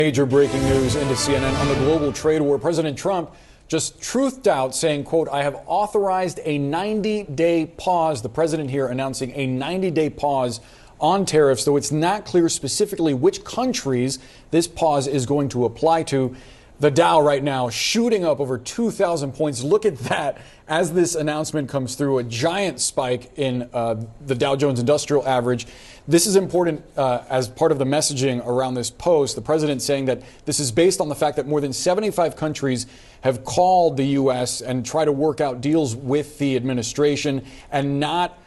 Major breaking news into CNN on the global trade war. President Trump just truthed out saying, quote, I have authorized a 90-day pause. The president here announcing a 90-day pause on tariffs, though it's not clear specifically which countries this pause is going to apply to. The Dow right now shooting up over 2,000 points. Look at that as this announcement comes through, a giant spike in the Dow Jones Industrial Average. This is important as part of the messaging around this post. The president saying that this is based on the fact that more than 75 countries have called the U.S. and try to work out deals with the administration and not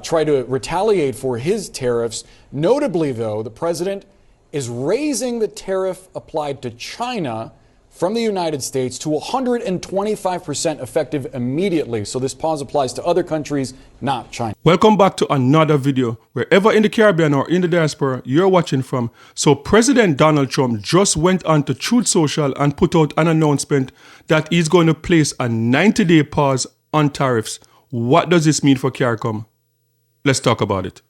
try to retaliate for his tariffs. Notably, though, the president is raising the tariff applied to China from the United States to 125% effective immediately. So this pause applies to other countries, not China. Welcome back to another video, wherever in the Caribbean or in the diaspora you're watching from. So President Donald Trump just went on to Truth Social and put out an announcement that he's going to place a 90-day pause on tariffs. What does this mean for CARICOM? Let's talk about it.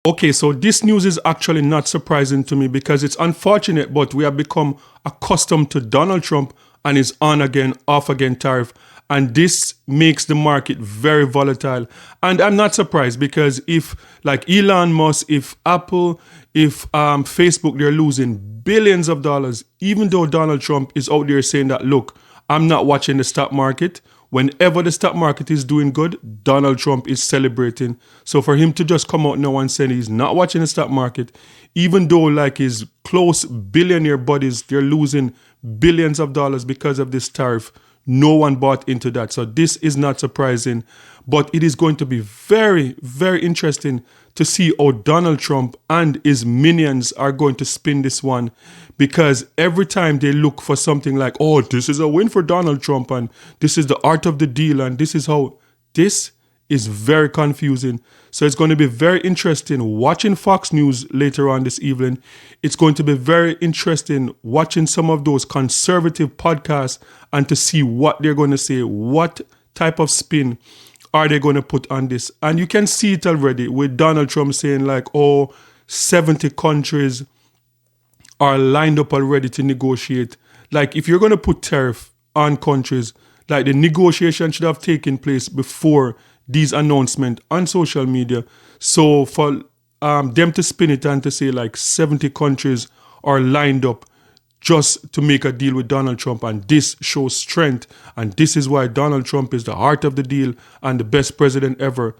Okay, so this news is actually not surprising to me because it's unfortunate, but we have become accustomed to Donald Trump and his on again, off again tariff. And this makes the market very volatile. And I'm not surprised because if like Elon Musk, if Apple, if Facebook, they're losing billions of dollars, even though Donald Trump is out there saying that, look, I'm not watching the stock market. Whenever the stock market is doing good, Donald Trump is celebrating. So for him to just come out now and say he's not watching the stock market, even though like his close billionaire buddies, they're losing billions of dollars because of this tariff, no one bought into that. So this is not surprising, but it is going to be very, very interesting to see how Donald Trump and his minions are going to spin this one, because every time they look for something like, oh, this is a win for Donald Trump and this is the art of the deal and this is how, this is very confusing. So it's going to be very interesting watching Fox News later on this evening. It's going to be very interesting watching some of those conservative podcasts and to see what they're going to say, what type of spin are they going to put on this. And you can see it already with Donald Trump saying like, oh, 70 countries are lined up already to negotiate. Like if you're going to put tariff on countries, like the negotiation should have taken place before these announcements on social media. So for them to spin it and to say like 70 countries are lined up just to make a deal with Donald Trump, and this shows strength, and this is why Donald Trump is the heart of the deal and the best president ever.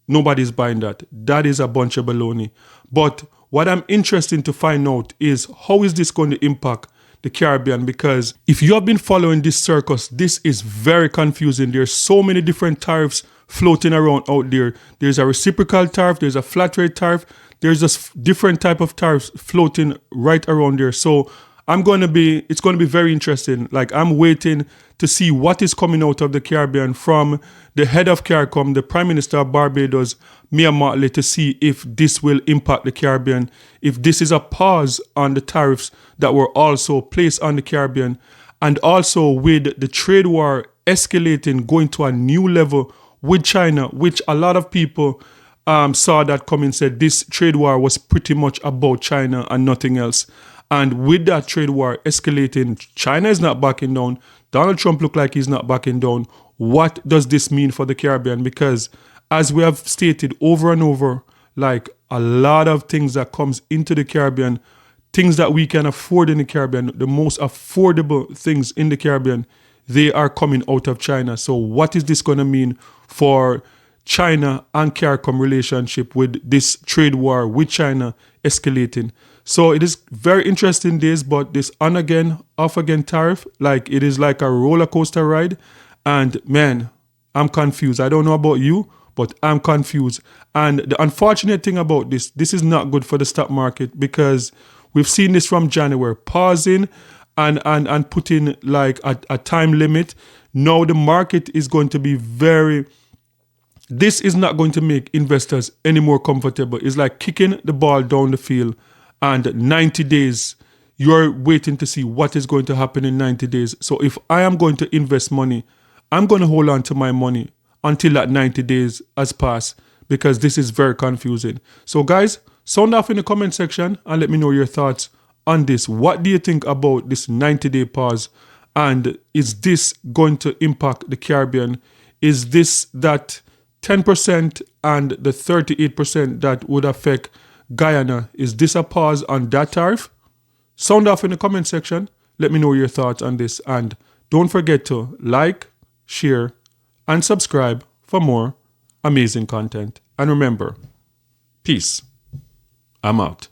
Nobody's buying that. That is a bunch of baloney. But what I'm interested to find out is how is this going to impact the Caribbean? Because if you have been following this circus, this is very confusing. There's so many different tariffs floating around out there. There's a reciprocal tariff, there's a flat rate tariff, there's just different type of tariffs floating right around there. So it's going to be very interesting. Like I'm waiting to see what is coming out of the Caribbean from the head of CARICOM, the Prime Minister of Barbados, Mia Mottley, to see if this will impact the Caribbean, if this is a pause on the tariffs that were also placed on the Caribbean, and also with the trade war escalating, going to a new level with China, which a lot of people saw that coming, said this trade war was pretty much about China and nothing else. And with that trade war escalating, China is not backing down. Donald Trump looked like he's not backing down. What does this mean for the Caribbean? Because as we have stated over and over, like a lot of things that comes into the Caribbean, things that we can afford in the Caribbean, the most affordable things in the Caribbean, they are coming out of China. So what is this going to mean for China and CARICOM relationship with this trade war with China escalating? So it is very interesting days, but this on again, off again tariff, like it is like a roller coaster ride. And man, I'm confused. I don't know about you, but I'm confused. And the unfortunate thing about this is not good for the stock market, because we've seen this from January, pausing and putting like a time limit. Now the market is going to be this is not going to make investors any more comfortable. It's like kicking the ball down the field, and 90 days, you're waiting to see what is going to happen in 90 days. So if I am going to invest money, I'm going to hold on to my money. until that 90 days has passed, because this is very confusing. So guys, sound off in the comment section and let me know your thoughts on this. What do you think about this 90-day pause? And is this going to impact the Caribbean? Is this that 10% and the 38% that would affect Guyana? Is this a pause on that tariff? Sound off in the comment section. Let me know your thoughts on this. And don't forget to like, share, and subscribe for more amazing content. And remember, peace. I'm out.